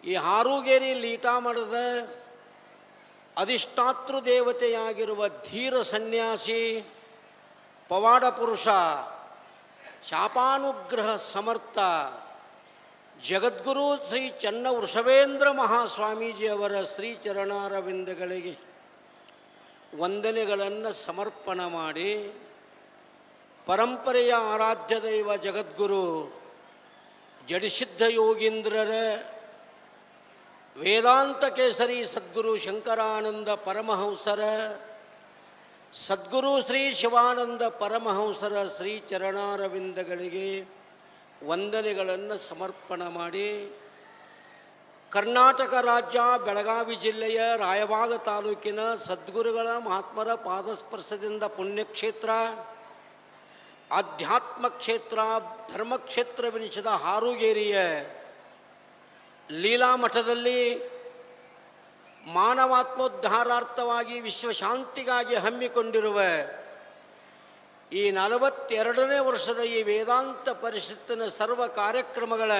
ಈ ಹಾರೂಗೇರಿ ಲೀಟಾಮಠದ ಅಧಿಷ್ಠಾತೃ ದೇವತೆಯಾಗಿರುವ ಧೀರ ಸನ್ಯಾಸಿ ಪವಾಡ ಪುರುಷ ಶಾಪಾನುಗ್ರಹ ಸಮರ್ಥ ಜಗದ್ಗುರು ಶ್ರೀ ಚನ್ನ ವೃಷಭೇಂದ್ರ ಮಹಾಸ್ವಾಮೀಜಿಯವರ ಶ್ರೀಚರಣಾರವಿಂದಗಳಿಗೆ ವಂದನೆಗಳನ್ನು ಸಮರ್ಪಣ ಮಾಡಿ, ಪರಂಪರೆಯ ಆರಾಧ್ಯ ದೈವ ಜಗದ್ಗುರು ಜಡಿಸಿದ್ಧ ಯೋಗೀಂದ್ರರ ವೇದಾಂತ ಕೇಸರಿ ಸದ್ಗುರು ಶಂಕರಾನಂದ ಪರಮಹಂಸರ ಸದ್ಗುರು ಶ್ರೀ ಶಿವಾನಂದ ಪರಮಹಂಸರ ಶ್ರೀ ಚರಣಾರವಿಂದಗಳಿಗೆ ವಂದನೆಗಳನ್ನು ಸಮರ್ಪಣ ಮಾಡಿ, ಕರ್ನಾಟಕ ರಾಜ್ಯ ಬೆಳಗಾವಿ ಜಿಲ್ಲೆಯ ರಾಯಬಾಗ ತಾಲೂಕಿನ ಸದ್ಗುರುಗಳ ಮಹಾತ್ಮರ ಪಾದಸ್ಪರ್ಶದಿಂದ ಪುಣ್ಯಕ್ಷೇತ್ರ, ಆಧ್ಯಾತ್ಮ ಕ್ಷೇತ್ರ, ಧರ್ಮಕ್ಷೇತ್ರವೆನಿಸಿದ ಹಾರೂಗೇರಿಯ ಲೀಲಾಮಠದಲ್ಲಿ ಮಾನವಾತ್ಮೋದ್ಧಾರಾರ್ಥವಾಗಿ ವಿಶ್ವಶಾಂತಿಗಾಗಿ ಹಮ್ಮಿಕೊಂಡಿರುವ ಈ 42ನೇ ವರ್ಷದ ಈ ವೇದಾಂತ ಪರಿಷತ್ತಿನ ಸರ್ವ ಕಾರ್ಯಕ್ರಮಗಳ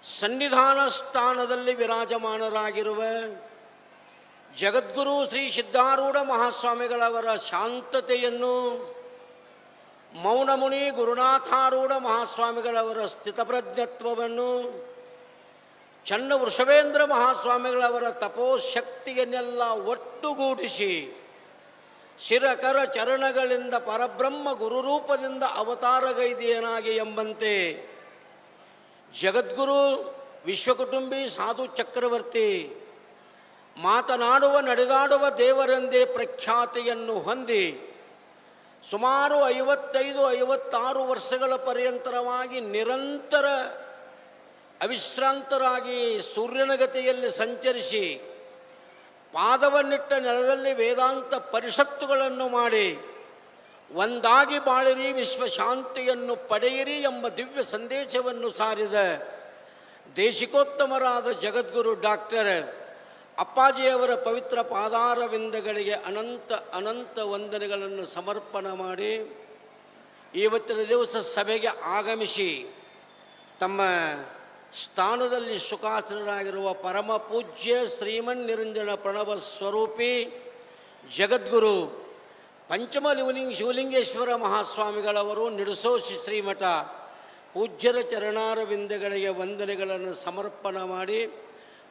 ಸನ್ನಿಧಾನ ಸ್ಥಾನದಲ್ಲಿ ವಿರಾಜಮಾನರಾಗಿರುವ ಜಗದ್ಗುರು ಶ್ರೀ ಸಿದ್ಧಾರೂಢ ಮಹಾಸ್ವಾಮಿಗಳವರ ಶಾಂತತೆಯನ್ನು, ಮೌನಮುನಿ ಗುರುನಾಥಾರೂಢ ಮಹಾಸ್ವಾಮಿಗಳವರ ಸ್ಥಿತಪ್ರಜ್ಞತ್ವವನ್ನು, ಚನ್ನ ವೃಷಭೇಂದ್ರ ಮಹಾಸ್ವಾಮಿಗಳವರ ತಪೋಶಕ್ತಿಯನ್ನೆಲ್ಲ ಒಟ್ಟುಗೂಡಿಸಿ ಶಿರಕರ ಚರಣಗಳಿಂದ ಪರಬ್ರಹ್ಮ ಗುರುರೂಪದಿಂದ ಅವತಾರಗೈದಿಯನಾಗಿ ಎಂಬಂತೆ ಜಗದ್ಗುರು ವಿಶ್ವಕುಟುಂಬಿ ಸಾಧು ಚಕ್ರವರ್ತಿ ಮಾತನಾಡುವ ನಡೆದಾಡುವ ದೇವರೆಂದೇ ಪ್ರಖ್ಯಾತಿಯನ್ನು ಹೊಂದಿ ಸುಮಾರು 55-56 ವರ್ಷಗಳ ಪರ್ಯಂತರವಾಗಿ ನಿರಂತರ ಅವಿಶ್ರಾಂತರಾಗಿ ಸೂರ್ಯನಗತಿಯಲ್ಲಿ ಸಂಚರಿಸಿ ಪಾದವನ್ನಿಟ್ಟ ನೆಲದಲ್ಲಿ ವೇದಾಂತ ಪರಿಷತ್ತುಗಳನ್ನು ಮಾಡಿ ಒಂದಾಗಿ ಬಾಳಿರಿ ವಿಶ್ವಶಾಂತಿಯನ್ನು ಪಡೆಯಿರಿ ಎಂಬ ದಿವ್ಯ ಸಂದೇಶವನ್ನು ಸಾರಿದ ದೇಶಿಕೋತ್ತಮರಾದ ಜಗದ್ಗುರು ಡಾಕ್ಟರ್ ಅಪ್ಪಾಜಿಯವರ ಪವಿತ್ರ ಪಾದಾರವಿಂದಗಳಿಗೆ ಅನಂತ ಅನಂತ ವಂದನೆಗಳನ್ನು ಸಮರ್ಪಣೆ ಮಾಡಿ, ಇವತ್ತಿನ ದಿವಸ ಸಭೆಗೆ ಆಗಮಿಸಿ ತಮ್ಮ ಸ್ಥಾನದಲ್ಲಿ ಸುಖಾಸನರಾಗಿರುವ ಪರಮ ಪೂಜ್ಯ ಶ್ರೀಮನ್ ನಿರಂಜನ ಪ್ರಣವ ಸ್ವರೂಪಿ ಜಗದ್ಗುರು ಪಂಚಮ ಶಿವಲಿಂಗೇಶ್ವರ ಮಹಾಸ್ವಾಮಿಗಳವರು ನಿಡಸೋಸಿ ಶ್ರೀಮಠ ಪೂಜ್ಯರ ಚರಣಾರವಿಂದಗಳಿಗೆ ವಂದನೆಗಳನ್ನು ಸಮರ್ಪಣೆ ಮಾಡಿ,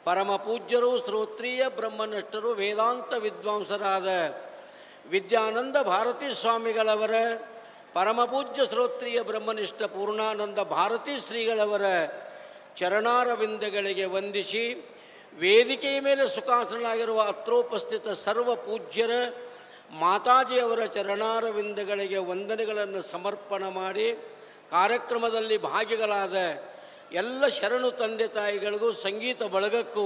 ಪರಮ ಪೂಜ್ಯರು ಶ್ರೋತ್ರಿಯ ಬ್ರಹ್ಮನಿಷ್ಠರು ವೇದಾಂತ ವಿದ್ವಾಂಸರಾದ ವಿದ್ಯಾನಂದ ಭಾರತೀ ಸ್ವಾಮಿಗಳವರ, ಪರಮ ಪೂಜ್ಯ ಶ್ರೋತ್ರಿಯ ಬ್ರಹ್ಮನಿಷ್ಠ ಪೂರ್ಣಾನಂದ ಭಾರತೀ ಶ್ರೀಗಳವರ ಚರಣಾರವಿಂದಗಳಿಗೆ ವಂದಿಸಿ, ವೇದಿಕೆಯ ಮೇಲೆ ಸುಖಾಸನಾಗಿರುವ ಅತ್ರೋಪಸ್ಥಿತ ಸರ್ವ ಪೂಜ್ಯರ ಮಾತಾಜಿಯವರ ಚರಣಾರವಿಂದಗಳಿಗೆ ವಂದನೆಗಳನ್ನು ಸಮರ್ಪಣೆ ಮಾಡಿ, ಕಾರ್ಯಕ್ರಮದಲ್ಲಿ ಭಾಗಿಗಳಾದ ಎಲ್ಲ ಶರಣು ತಂದೆ ತಾಯಿಗಳಿಗೂ ಸಂಗೀತ ಬಳಗಕ್ಕೂ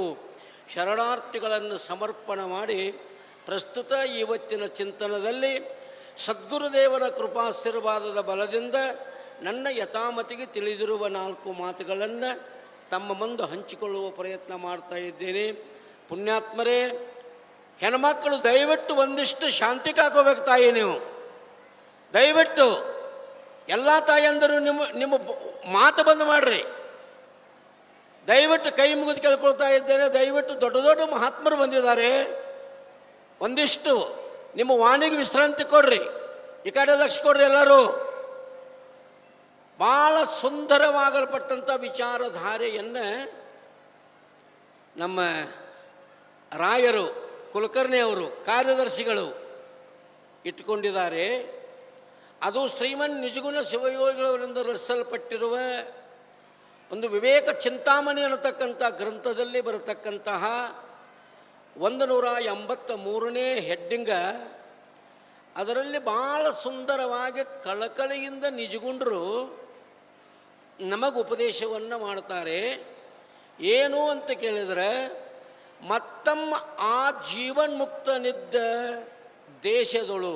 ಶರಣಾರ್ಥಿಗಳನ್ನು ಸಮರ್ಪಣೆ ಮಾಡಿ, ಪ್ರಸ್ತುತ ಇವತ್ತಿನ ಚಿಂತನದಲ್ಲಿ ಸದ್ಗುರುದೇವರ ಕೃಪಾಶೀರ್ವಾದದ ಬಲದಿಂದ ನನ್ನ ಯಥಾಮತಿಗೆ ತಿಳಿದಿರುವ 4 ಮಾತುಗಳನ್ನು ತಮ್ಮ ಮುಂದೆ ಹಂಚಿಕೊಳ್ಳುವ ಪ್ರಯತ್ನ ಮಾಡ್ತಾ ಇದ್ದೇನೆ. ಪುಣ್ಯಾತ್ಮರೇ, ಹೆಣ್ಮಕ್ಕಳು ದಯವಿಟ್ಟು ಒಂದಿಷ್ಟು ಶಾಂತಿ ಕಾಕೋಬೇಕು. ತಾಯಿ ನೀವು ದಯವಿಟ್ಟು ಎಲ್ಲ ತಾಯಿಯಂದರು ನಿಮ್ಮ ಮಾತು ಬಂದು ಮಾಡಿರಿ. ದಯವಿಟ್ಟು ಕೈ ಮುಗಿದು ಕೇಳ್ಕೊಳ್ತಾ ಇದ್ದೇನೆ. ದಯವಿಟ್ಟು ದೊಡ್ಡ ದೊಡ್ಡ ಮಹಾತ್ಮರು ಬಂದಿದ್ದಾರೆ, ಒಂದಿಷ್ಟು ನಿಮ್ಮ ವಾಣಿಗೆ ವಿಶ್ರಾಂತಿ ಕೊಡ್ರಿ. ಈ ಕಡೆ ಲಕ್ಷ ಕೊಡ್ರಿ. ಎಲ್ಲರೂ ಭಾಳ ಸುಂದರವಾಗಲ್ಪಟ್ಟಂಥ ವಿಚಾರಧಾರೆಯನ್ನು ನಮ್ಮ ರಾಯರು ಕುಲಕರ್ಣಿಯವರು ಕಾರ್ಯದರ್ಶಿಗಳು ಇಟ್ಟುಕೊಂಡಿದ್ದಾರೆ. ಅದು ಶ್ರೀಮನ್ ನಿಜಗುಣ ಶಿವಯೋಗಿಗಳವರಿಂದ ರಚಿಸಲ್ಪಟ್ಟಿರುವ ಒಂದು ವಿವೇಕ ಚಿಂತಾಮಣಿ ಅನ್ನತಕ್ಕಂಥ ಗ್ರಂಥದಲ್ಲಿ ಬರತಕ್ಕಂತಹ 183ನೇ ಹೆಡ್ಡಿಂಗ. ಅದರಲ್ಲಿ ಭಾಳ ಸುಂದರವಾಗಿ ಕಳಕಳಿಯಿಂದ ನಿಜಗುಂಡರು ನಮಗೆ ಉಪದೇಶವನ್ನು ಮಾಡ್ತಾರೆ. ಏನು ಅಂತ ಕೇಳಿದರೆ, ಮತ್ತಮ್ಮ ಆ ಜೀವನ್ಮುಕ್ತನಿದ್ದ ದೇಶದಳು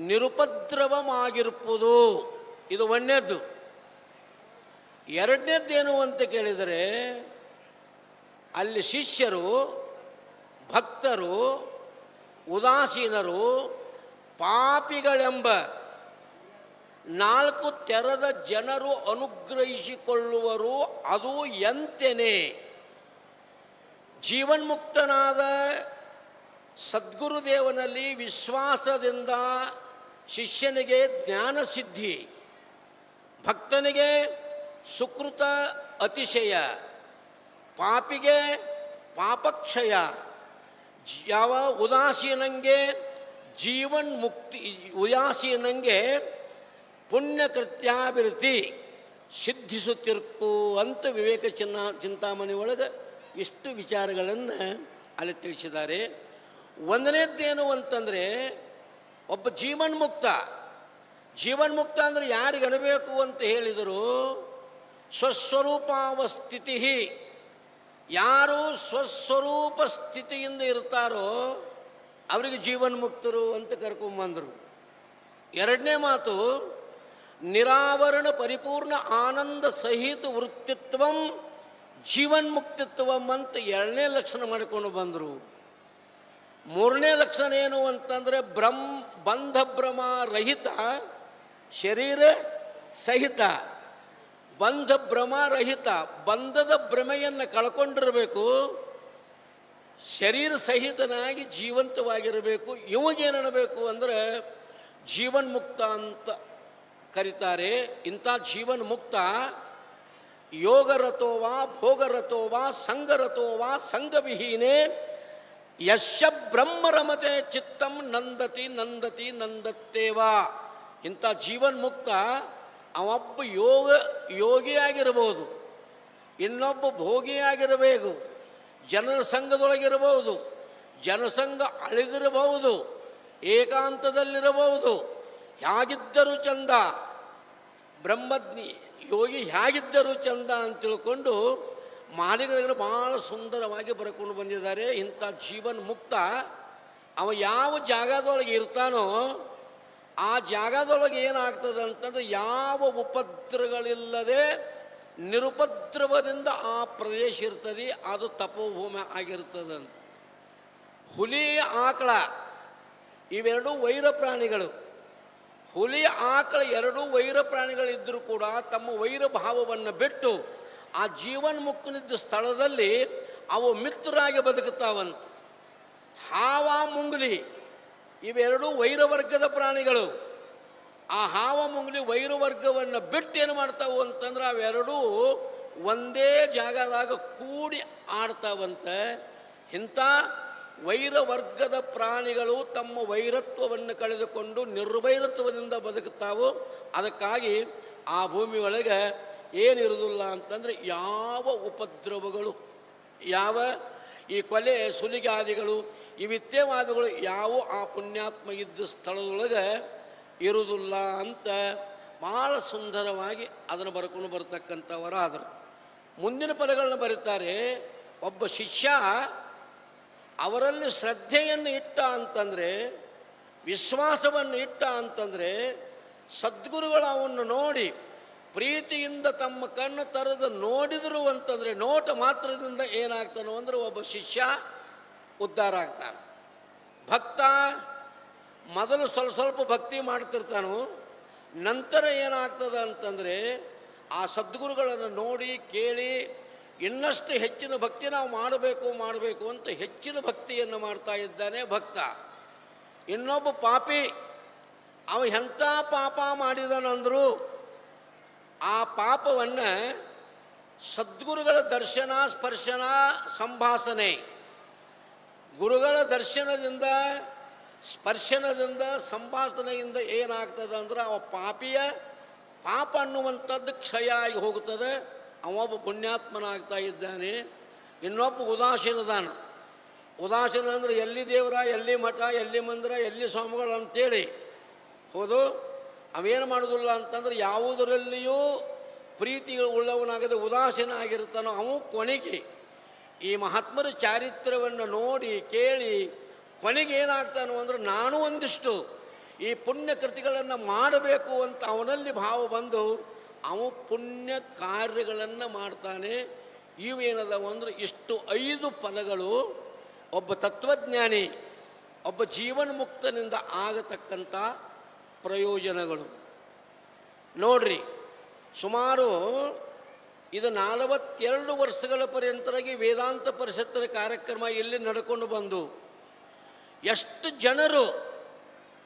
ನಿರುಪದ್ರವವಾಗಿರ್ಬೋದು. ಇದು ಒಂದನೇದ್ದು. ಎರಡನೇದ್ದೇನು ಅಂತ ಕೇಳಿದರೆ, ಅಲ್ಲಿ ಶಿಷ್ಯರು, ಭಕ್ತರು, ಉದಾಸೀನರು, ಪಾಪಿಗಳೆಂಬ ನಾಲ್ಕು ತೆರದ ಜನರು ಅನುಗ್ರಹಿಸಿಕೊಳ್ಳುವರು, ಅದು ಎಂತೆನೆ. ಜೀವನ್ಮುಕ್ತನಾದ ಸದ್ಗುರುದೇವನಲ್ಲಿ ವಿಶ್ವಾಸದಿಂದ ಶಿಷ್ಯನಿಗೆ ಜ್ಞಾನ ಸಿದ್ಧಿ, ಭಕ್ತನಿಗೆ ಸುಕೃತ ಅತಿಶಯ, ಪಾಪಿಗೆ ಪಾಪಕ್ಷಯ, ಯಾವ ಉದಾಸೀನಂಗೆ ಜೀವನ್ಮುಕ್ತಿ, ಉದಾಸೀನಂಗೆ ಪುಣ್ಯಕೃತ್ಯಾಭಿವೃದ್ಧಿ ಸಿದ್ಧಿಸುತ್ತಿರ್ಕು ಅಂತ ವಿವೇಕ ಚಿಂತಾಮಣಿ ಒಳಗೆ ಇಷ್ಟು ವಿಚಾರಗಳನ್ನು ಅಲ್ಲಿ ತಿಳಿಸಿದ್ದಾರೆ. ಒಂದನೇದ್ದೇನು ಅಂತಂದರೆ, ಒಬ್ಬ ಜೀವನ್ಮುಕ್ತ ಅಂದರೆ ಯಾರಿಗೆ ಅಣಬೇಕು ಅಂತ ಹೇಳಿದರು, ಸ್ವಸ್ವರೂಪಾವಸ್ಥಿತಿ. ಯಾರು ಸ್ವಸ್ವರೂಪ ಸ್ಥಿತಿಯಿಂದ ಇರ್ತಾರೋ ಅವರಿಗೆ ಜೀವನ್ಮುಕ್ತರು ಅಂತ ಕರ್ಕೊಂಬಂದರು. ಎರಡನೇ ಮಾತು, ನಿರಾವರಣ ಪರಿಪೂರ್ಣ ಆನಂದ ಸಹಿತ ವೃತ್ತಿತ್ವಂ ಜೀವನ್ಮುಕ್ತಿತ್ವಂ ಅಂತ ಎರಡನೇ ಲಕ್ಷಣ ಮಾಡಿಕೊಂಡು ಬಂದರು. ಮೂರನೇ ಲಕ್ಷಣ ಏನು ಅಂತಂದರೆ ಬಂಧ ಭ್ರಮ ರಹಿತ ಶರೀರ ಸಹಿತ. ಬಂಧ ಭ್ರಮ ರಹಿತ, ಬಂಧದ ಭ್ರಮೆಯನ್ನು ಕಳ್ಕೊಂಡಿರಬೇಕು, ಶರೀರ ಸಹಿತನಾಗಿ ಜೀವಂತವಾಗಿರಬೇಕು. ಇವಾಗೇನಬೇಕು ಅಂದರೆ ಜೀವನ್ಮುಕ್ತ ಅಂತ ಕರೀತಾರೆ. ಇಂಥ ಜೀವನ್ಮುಕ್ತ ಯೋಗರತೋವಾ ಭೋಗರತೋವಾ ಸಂಗರತೋವಾ ಸಂಗವಿಹೀನೆ ಯಶ ಬ್ರಹ್ಮರಮತೆ ಚಿತ್ತಂ ನಂದತ್ತೇವಾ. ಇಂಥ ಜೀವನ್ಮುಕ್ತ ಅವೊಬ್ಬ ಯೋಗಿಯಾಗಿರಬಹುದು, ಇನ್ನೊಬ್ಬ ಭೋಗಿಯಾಗಿರಬೇಕು, ಜನರ ಸಂಘದೊಳಗಿರಬಹುದು, ಜನಸಂಘ ಅಳಿದಿರಬಹುದು, ಏಕಾಂತದಲ್ಲಿರಬಹುದು. ಹೇಗಿದ್ದರೂ ಚಂದ, ಬ್ರಹ್ಮಜ್ಞಿ ಯೋಗಿ ಹೇಗಿದ್ದರೂ ಚಂದ ಅಂತ ತಿಳ್ಕೊಂಡು ಮಾಲಿಕರಿಗೆ ಭಾಳ ಸುಂದರವಾಗಿ ಬರ್ಕೊಂಡು ಬಂದಿದ್ದಾರೆ. ಇಂಥ ಜೀವನ್ಮುಕ್ತ ಅವ ಯಾವ ಜಾಗದೊಳಗೆ ಇರ್ತಾನೋ ಆ ಜಾಗದೊಳಗೆ ಏನಾಗ್ತದೆ ಅಂತಂದರೆ ಯಾವ ಉಪದ್ರವಗಳಿಲ್ಲದೆ ನಿರುಪದ್ರವದಿಂದ ಆ ಪ್ರದೇಶ ಇರ್ತದೆ, ಅದು ತಪೋಭೂಮಿ ಆಗಿರ್ತದಂತ. ಹುಲಿ ಆಕಳ ಇವೆರಡೂ ವೈರ ಪ್ರಾಣಿಗಳು. ಹುಲಿ ಆಕಳ ಎರಡೂ ವೈರ ಪ್ರಾಣಿಗಳಿದ್ದರೂ ಕೂಡ ತಮ್ಮ ವೈರ ಭಾವವನ್ನು ಬಿಟ್ಟು ಆ ಜೀವನ್ಮುಕ್ತನಿದ್ದ ಸ್ಥಳದಲ್ಲಿ ಅವು ಮಿತ್ರರಾಗಿ ಬದುಕುತ್ತಾವಂತ. ಹಾವ ಮುಂಗುಲಿ ಇವೆರಡೂ ವೈರವರ್ಗದ ಪ್ರಾಣಿಗಳು. ಆ ಹಾವ ಮುಂಗುಲಿ ವೈರವರ್ಗವನ್ನು ಬಿಟ್ಟು ಏನು ಮಾಡ್ತಾವು ಅಂತಂದ್ರೆ ಅವೆರಡೂ ಒಂದೇ ಜಾಗದಾಗ ಕೂಡಿ ಆಡ್ತಾವಂತೆ. ಇಂಥ ವೈರವರ್ಗದ ಪ್ರಾಣಿಗಳು ತಮ್ಮ ವೈರತ್ವವನ್ನು ಕಳೆದುಕೊಂಡು ನಿರ್ವೈರತ್ವದಿಂದ ಬದುಕುತ್ತಾವು. ಅದಕ್ಕಾಗಿ ಆ ಭೂಮಿ ಒಳಗೆ ಏನಿರುವುದಿಲ್ಲ ಅಂತಂದರೆ ಯಾವ ಉಪದ್ರವಗಳು, ಯಾವ ಈ ಕೊಲೆ ಸುಲಿಗಾದಿಗಳು ಇವಿತ್ಯವಾದಗಳು ಯಾವ ಆ ಪುಣ್ಯಾತ್ಮ ಇದ್ದ ಸ್ಥಳದೊಳಗೆ ಇರುವುದಿಲ್ಲ ಅಂತ ಭಾಳ ಸುಂದರವಾಗಿ ಅದನ್ನು ಬರ್ಕೊಂಡು ಬರ್ತಕ್ಕಂಥವರಾದರು. ಮುಂದಿನ ಪದಗಳನ್ನು ಬರೀತಾರೆ. ಒಬ್ಬ ಶಿಷ್ಯ ಅವರಲ್ಲಿ ಶ್ರದ್ಧೆಯನ್ನು ಇಟ್ಟ ಅಂತಂದರೆ, ವಿಶ್ವಾಸವನ್ನು ಇಟ್ಟ ಅಂತಂದರೆ, ಸದ್ಗುರುಗಳು ಅವನ್ನು ನೋಡಿ ಪ್ರೀತಿಯಿಂದ ತಮ್ಮ ಕಣ್ಣು ತರದು ನೋಡಿದರು ಅಂತಂದರೆ, ನೋಟ ಮಾತ್ರದಿಂದ ಏನಾಗ್ತಾನೋ ಅಂದರೆ ಒಬ್ಬ ಶಿಷ್ಯ ಉದ್ಧಾರ ಆಗ್ತಾನೆ. ಭಕ್ತ ಮೊದಲು ಸ್ವಲ್ಪ ಭಕ್ತಿ ಮಾಡ್ತಿರ್ತಾನೋ, ನಂತರ ಏನಾಗ್ತದೆ ಅಂತಂದರೆ ಆ ಸದ್ಗುರುಗಳನ್ನು ನೋಡಿ ಕೇಳಿ ಇನ್ನಷ್ಟು ಹೆಚ್ಚಿನ ಭಕ್ತಿ ನಾವು ಮಾಡಬೇಕು ಅಂತ ಹೆಚ್ಚಿನ ಭಕ್ತಿಯನ್ನು ಮಾಡ್ತಾ ಇದ್ದಾನೆ ಭಕ್ತ. ಇನ್ನೊಬ್ಬ ಪಾಪಿ ಅವ ಎಂಥ ಪಾಪ ಮಾಡಿದನಂದ್ರು ಆ ಪಾಪವನ್ನು ಸದ್ಗುರುಗಳ ದರ್ಶನ ಸ್ಪರ್ಶನ ಸಂಭಾಷಣೆ, ಗುರುಗಳ ದರ್ಶನದಿಂದ ಸ್ಪರ್ಶನದಿಂದ ಸಂಭಾಷಣೆಯಿಂದ ಏನಾಗ್ತದೆ ಅಂದ್ರೆ ಅವ ಪಾಪಿಯ ಪಾಪ ಅನ್ನುವಂಥದ್ದು ಕ್ಷಯ ಆಗಿ ಹೋಗ್ತದೆ. ಅವೊಬ್ಬ ಪುಣ್ಯಾತ್ಮನಾಗ್ತಾ ಇದ್ದಾನೆ. ಇನ್ನೊಬ್ಬ ಉದಾಸೀನದಾನ. ಉದಾಸೀನ ಅಂದರೆ ಎಲ್ಲಿ ದೇವರ, ಎಲ್ಲಿ ಮಠ, ಎಲ್ಲಿ ಮಂದಿರ, ಎಲ್ಲಿ ಸ್ವಾಮಿಗಳು ಅಂತೇಳಿ ಹೌದು ಅವೇನು ಮಾಡೋದಿಲ್ಲ ಅಂತಂದ್ರೆ ಯಾವುದರಲ್ಲಿಯೂ ಪ್ರೀತಿ ಉಳ್ಳವನಾಗದೆ ಉದಾಸೀನ ಆಗಿರ್ತಾನೋ ಅವು ಕೊನೆಗೆ ಈ ಮಹಾತ್ಮರ ಚಾರಿತ್ರ್ಯವನ್ನು ನೋಡಿ ಕೇಳಿ ಕೊನೆಗೆ ಏನಾಗ್ತಾನೋ ಅಂದರೆ ನಾನು ಒಂದಿಷ್ಟು ಈ ಪುಣ್ಯ ಕೃತಿಗಳನ್ನು ಮಾಡಬೇಕು ಅಂತ ಅವನಲ್ಲಿ ಭಾವ ಬಂದು ಅವ ಪುಣ್ಯ ಕಾರ್ಯಗಳನ್ನು ಮಾಡ್ತಾನೆ. ಇವೇನದವು ಅಂದರೆ ಇಷ್ಟು 5 ಫಲಗಳು ಒಬ್ಬ ತತ್ವಜ್ಞಾನಿ, ಒಬ್ಬ ಜೀವನ್ಮುಕ್ತನಿಂದ ಆಗತಕ್ಕಂಥ ಪ್ರಯೋಜನಗಳು. ನೋಡ್ರಿ, ಸುಮಾರು ಇದು 42 ವರ್ಷಗಳ ಪರ್ಯಂತರಾಗಿ ವೇದಾಂತ ಪರಿಷತ್ತಿನ ಕಾರ್ಯಕ್ರಮ ಇಲ್ಲಿ ನಡ್ಕೊಂಡು ಬಂದು ಎಷ್ಟು ಜನರು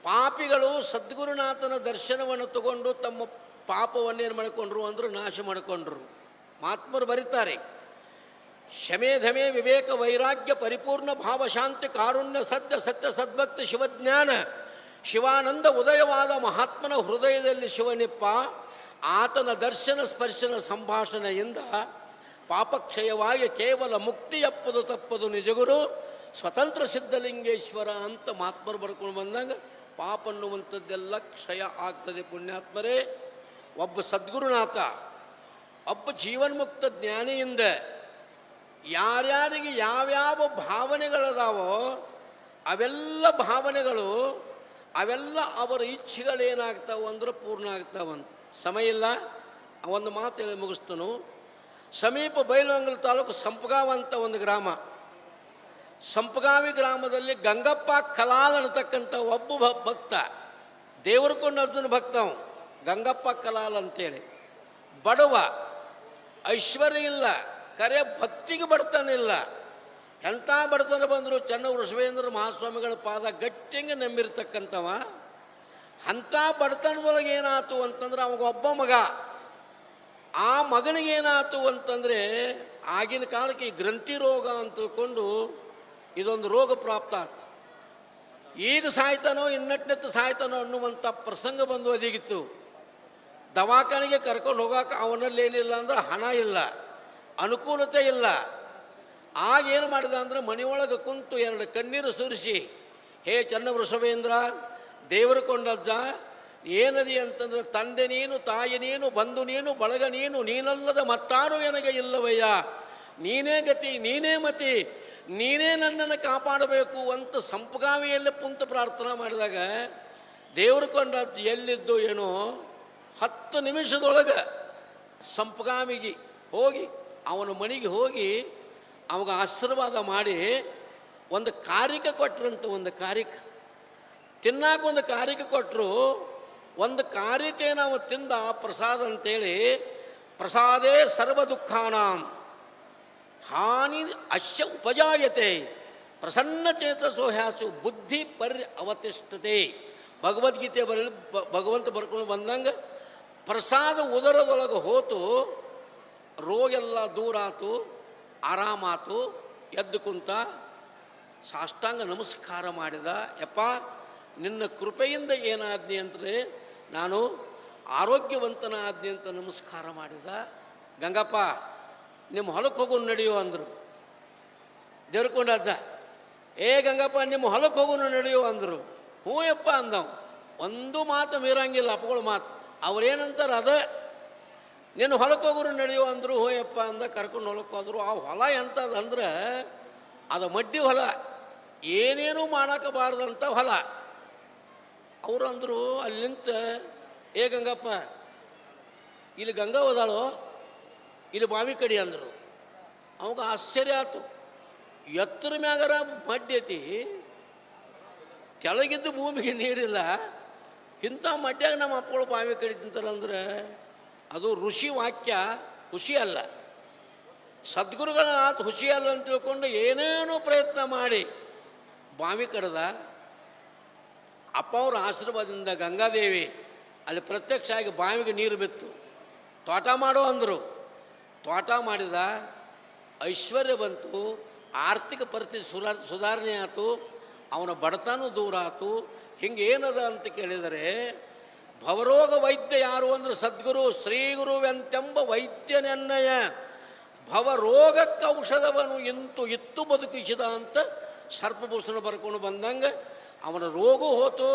ಪಾಪಿಗಳು ಸದ್ಗುರುನಾಥನ ದರ್ಶನವನ್ನು ತಗೊಂಡು ತಮ್ಮ ಪಾಪವನ್ನೇನು ಮಾಡಿಕೊಂಡ್ರು ಅಂದ್ರೆ ನಾಶ ಮಾಡಿಕೊಂಡ್ರು. ಮಹಾತ್ಮರು ಬರೀತಾರೆ, ಶಮೇ ಧಮೆ ವಿವೇಕ ವೈರಾಗ್ಯ ಪರಿಪೂರ್ಣ ಭಾವಶಾಂತಿ ಕಾರುಣ್ಯ ಸತ್ಯ ಸತ್ಯ ಸದ್ಭಕ್ತಿ ಶಿವಜ್ಞಾನ ಶಿವಾನಂದ ಉದಯವಾದ ಮಹಾತ್ಮನ ಹೃದಯದಲ್ಲಿ ಶಿವನಿಪ್ಪ, ಆತನ ದರ್ಶನ ಸ್ಪರ್ಶನ ಸಂಭಾಷಣೆಯಿಂದ ಪಾಪಕ್ಷಯವಾಗಿ ಕೇವಲ ಮುಕ್ತಿಯಪ್ಪದು ತಪ್ಪದು ನಿಜಗುರು ಸ್ವತಂತ್ರ ಸಿದ್ಧಲಿಂಗೇಶ್ವರ ಅಂತ ಮಹಾತ್ಮರು ಬರ್ಕೊಂಡು ಬಂದಾಗ ಪಾಪ ಅನ್ನುವಂಥದ್ದೆಲ್ಲ ಕ್ಷಯ ಆಗ್ತದೆ. ಪುಣ್ಯಾತ್ಮರೇ, ಒಬ್ಬ ಸದ್ಗುರುನಾಥ ಒಬ್ಬ ಜೀವನ್ಮುಕ್ತ ಜ್ಞಾನಿಯಿಂದ ಯಾರ್ಯಾರಿಗೆ ಯಾವ್ಯಾವ ಭಾವನೆಗಳದಾವೋ ಅವೆಲ್ಲ ಭಾವನೆಗಳು ಅವೆಲ್ಲ ಅವರ ಇಚ್ಛೆಗಳೇನಾಗ್ತಾವೆ ಅಂದ್ರೆ ಪೂರ್ಣ ಆಗ್ತಾವಂತ. ಸಮಯ ಇಲ್ಲ, ಒಂದು ಮಾತು ಹೇಳಿ ಮುಗಿಸ್ತನು. ಸಮೀಪ ಬೈಲಹೊಂಗಲ ತಾಲೂಕು ಸಂಪಗಾವ್ ಅಂತ ಒಂದು ಗ್ರಾಮ. ಸಂಪಗಾವಿ ಗ್ರಾಮದಲ್ಲಿ ಗಂಗಪ್ಪ ಕಲಾಲ್ ಅನ್ನತಕ್ಕಂಥ ಒಬ್ಬ ಭಕ್ತ, ದೇವರಕೊಂಡ ಅರ್ಜುನ ಭಕ್ತ. ಗಂಗಪ್ಪ ಕಲಾಲ್ ಅಂತೇಳಿ ಬಡವ, ಐಶ್ವರ್ಯ ಇಲ್ಲ, ಕರೆ ಭಕ್ತಿಗೆ ಬಡತನಿಲ್ಲ. ಎಂಥ ಬಡತನ ಬಂದರು ಚನ್ನ ವೃಷಭೇಂದ್ರ ಮಹಾಸ್ವಾಮಿಗಳ ಪಾದ ಗಟ್ಟಿಂಗೆ ನಂಬಿರ್ತಕ್ಕಂಥವ. ಅಂಥ ಬಡತನದೊಳಗೆ ಏನಾಯ್ತು ಅಂತಂದ್ರೆ ಅವಾಗೊಬ್ಬ ಮಗ. ಆ ಮಗನಿಗೇನಾಯ್ತು ಅಂತಂದರೆ ಆಗಿನ ಕಾಲಕ್ಕೆ ಈ ಗ್ರಂಥಿ ರೋಗ ಅಂತ ತಿಳ್ಕೊಂಡು ಇದೊಂದು ರೋಗ ಪ್ರಾಪ್ತ ಆಯ್ತು. ಈಗ ಸಾಯ್ತಾನೋ ಇನ್ನಟ್ನೆತ್ತು ಸಾಯ್ತಾನೋ ಅನ್ನುವಂಥ ಪ್ರಸಂಗ ಬಂದು ಒದಗಿತ್ತು. ದವಾಖಾನೆಗೆ ಕರ್ಕೊಂಡು ಹೋಗೋಕೆ ಅವನಲ್ಲಿ ಏನಿಲ್ಲ ಅಂದ್ರೆ ಹಣ ಇಲ್ಲ, ಅನುಕೂಲತೆ ಇಲ್ಲ. ಆಗೇನು ಮಾಡಿದ ಅಂದ್ರೆ ಮನೆಯೊಳಗೆ ಕುಂತು 2 ಕಣ್ಣೀರು ಸುರಿಸಿ, ಹೇ ಚನ್ನ ವೃಷಭೇಂದ್ರ ದೇವರ ಕೊಂಡಜ್ಜ, ಏನದಿ ಅಂತಂದ್ರೆ ತಂದೆ ನೀನು, ತಾಯಿ ನೀನು, ಬಂಧು ನೀನು, ಬಳಗ ನೀನು, ನೀನಲ್ಲದ ಮತ್ತಾರು ನನಗೆ ಇಲ್ಲವಯ್ಯ, ನೀನೇ ಗತಿ, ನೀನೇ ಮತಿ, ನೀನೇ ನನ್ನನ್ನು ಕಾಪಾಡಬೇಕು ಅಂತ ಸಂಪಗಾವಿಯಲ್ಲಿ ಕುಂತು ಪ್ರಾರ್ಥನಾ ಮಾಡಿದಾಗ ದೇವ್ರ ಕೊಂಡಜ್ಜ ಎಲ್ಲಿದ್ದು ಏನೋ 10 ನಿಮಿಷದೊಳಗೆ ಸಂಪಗಾಮಿಗೆ ಹೋಗಿ ಅವನ ಮನೆಗೆ ಹೋಗಿ ಅವಾಗ ಆಶೀರ್ವಾದ ಮಾಡಿ ಒಂದು ಕಾರಿಕ ಕೊಟ್ರಂತ. ಒಂದು ಕಾರಿಕ ತಿನ್ನಾಕ ಒಂದು ಕಾರಿಕೆ ಕೊಟ್ಟರು. ಒಂದು ಕಾರಿಕೆ ನಾವು ತಿಂದ ಪ್ರಸಾದ ಅಂತೇಳಿ, ಪ್ರಸಾದೇ ಸರ್ವ ದುಃಖಾನಾಂ ಹಾನಿ ಅಶ್ಯ ಉಪಜಾಯತೆ ಪ್ರಸನ್ನ ಚೇತಸೋ ಹ್ಯಾಸು ಬುದ್ಧಿ ಅವತಿಷ್ಠತೆ. ಭಗವದ್ಗೀತೆ ಬರಲಿ ಭಗವಂತ ಬರ್ಕೊಂಡು ಬಂದಂಗೆ ಪ್ರಸಾದ ಉದರದೊಳಗೆ ಹೋತು, ರೋಗೆಲ್ಲ ದೂರ ಆತು, ಆರಾಮಾತು. ಎದ್ದು ಕುಂತ ಸಾಷ್ಟಾಂಗ ನಮಸ್ಕಾರ ಮಾಡಿದ. ಯಪ್ಪ, ನಿನ್ನ ಕೃಪೆಯಿಂದ ಏನಾದ್ನಿ ಅಂದರೆ ನಾನು ಆರೋಗ್ಯವಂತನಾದ್ನಿ ಅಂತ ನಮಸ್ಕಾರ ಮಾಡಿದ. ಗಂಗಪ್ಪ, ನಿಮ್ಮ ಹೊಲಕ್ಕೆ ಹೋಗು ನಡೆಯೋ ಅಂದರು. ದೇವ್ರಕೊಂಡಜ್ಜ, ಏ ಗಂಗಪ್ಪ ನಿಮ್ಮ ಹೊಲಕ್ಕೆ ಹೋಗು ನಡೆಯೋ ಅಂದರು. ಹ್ಞೂ ಯಪ್ಪ ಅಂದವು. ಒಂದು ಮಾತು ಮೀರಂಗಿಲ್ಲ ಅಪ್ಪಗಳು ಮಾತು. ಅವ್ರೇನಂತಾರೆ ಅದ, ನೀನು ಹೊಲಕ್ಕೆ ಹೋಗೋರು ನಡೆಯೋ ಅಂದರು. ಹೋ ಯಪ್ಪ ಅಂದ, ಕರ್ಕೊಂಡು ಹೊಲಕ್ಕೆ ಹೋದರು. ಆ ಹೊಲ ಎಂಥದಂದ್ರೆ ಅದು ಮಡ್ಡಿ ಹೊಲ, ಏನೇನೂ ಮಾಡೋಕ್ಕಬಾರ್ದಂಥ ಹೊಲ. ಅವರು ಅಂದರು ಅಲ್ಲಿ ನಿಂತ, ಏ ಗಂಗಪ್ಪ ಇಲ್ಲಿ ಗಂಗಾ ಹೋದಾಳು, ಇಲ್ಲಿ ಬಾವಿ ಕಡಿ ಅಂದರು. ಅವಾಗ ಆಶ್ಚರ್ಯ ಆಯ್ತು. ಎತ್ತರ ಮ್ಯಾಗರ ಮಡ್ಡಿ ಐತಿ, ಕೆಳಗಿದ್ದು ಭೂಮಿಗೆ ನೀರಿಲ್ಲ, ಇಂಥ ಮಡ್ಯಾಗ ನಮ್ಮ ಅಪ್ಪಗಳು ಬಾವಿ ಕಡಿ ತಿಂತಾರಂದ್ರೆ ಅದು ಋಷಿ ವಾಕ್ಯ, ಖುಷಿ ಅಲ್ಲ. ಸದ್ಗುರುಗಳ ಆತು ಖುಷಿ ಅಲ್ಲ ಅಂತ ತಿಳ್ಕೊಂಡು ಏನೇನೋ ಪ್ರಯತ್ನ ಮಾಡಿ ಬಾವಿ ಕಡ್ದ. ಅಪ್ಪ ಅವ್ರ ಆಶೀರ್ವಾದದಿಂದ ಗಂಗಾದೇವಿ ಅಲ್ಲಿ ಪ್ರತ್ಯಕ್ಷ ಆಗಿ ಬಾವಿಗೆ ನೀರು ಬಿತ್ತು. ತೋಟ ಮಾಡೋ ಅಂದರು. ತೋಟ ಮಾಡಿದ, ಐಶ್ವರ್ಯ ಬಂತು, ಆರ್ಥಿಕ ಪರಿಸ್ಥಿತಿ ಸುಧಾರಣೆ ಆಯಿತು, ಅವನ ಬಡತನ ದೂರ ಆಯಿತು. ಹಿಂಗೇನದ ಅಂತ ಕೇಳಿದರೆ, ಭವರೋಗ ವೈದ್ಯ ಯಾರು ಅಂದ್ರೆ ಸದ್ಗುರು ಶ್ರೀಗುರುವೆಂತೆಂಬ ವೈದ್ಯನೆನ್ನಯ, ಭವರೋಗಕ್ಕೆ ಔಷಧವನ್ನು ಇತ್ತು ಬದುಕಿಸಿದ ಅಂತ ಸರ್ಪಭೂಷಣ ಬರ್ಕೊಂಡು ಬಂದಂಗೆ ಅವನ ರೋಗ ಹೋತು,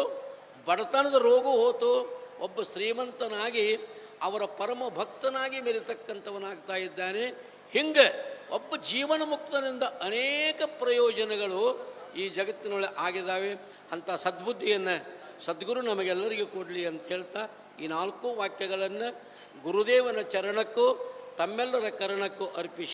ಬಡತನದ ರೋಗ ಹೋತು. ಒಬ್ಬ ಶ್ರೀಮಂತನಾಗಿ ಅವರ ಪರಮ ಭಕ್ತನಾಗಿ ಮೆರೆತಕ್ಕಂಥವನಾಗ್ತಾ ಇದ್ದಾನೆ. ಹಿಂಗೆ ಒಬ್ಬ ಜೀವನ ಮುಕ್ತನಿಂದ ಅನೇಕ ಪ್ರಯೋಜನಗಳು ಈ ಜಗತ್ತಿನೊಳಗೆ ಆಗಿದ್ದಾವೆ. ಅಂಥ ಸದ್ಬುದ್ಧಿಯನ್ನು ಸದ್ಗುರು ನಮಗೆಲ್ಲರಿಗೂ ಕೊಡಲಿ ಅಂತ ಹೇಳ್ತಾ ಈ 4 ವಾಕ್ಯಗಳನ್ನು ಗುರುದೇವನ ಚರಣಕ್ಕೂ ತಮ್ಮೆಲ್ಲರ ಕರಣಕ್ಕೂ ಅರ್ಪಿಸಿ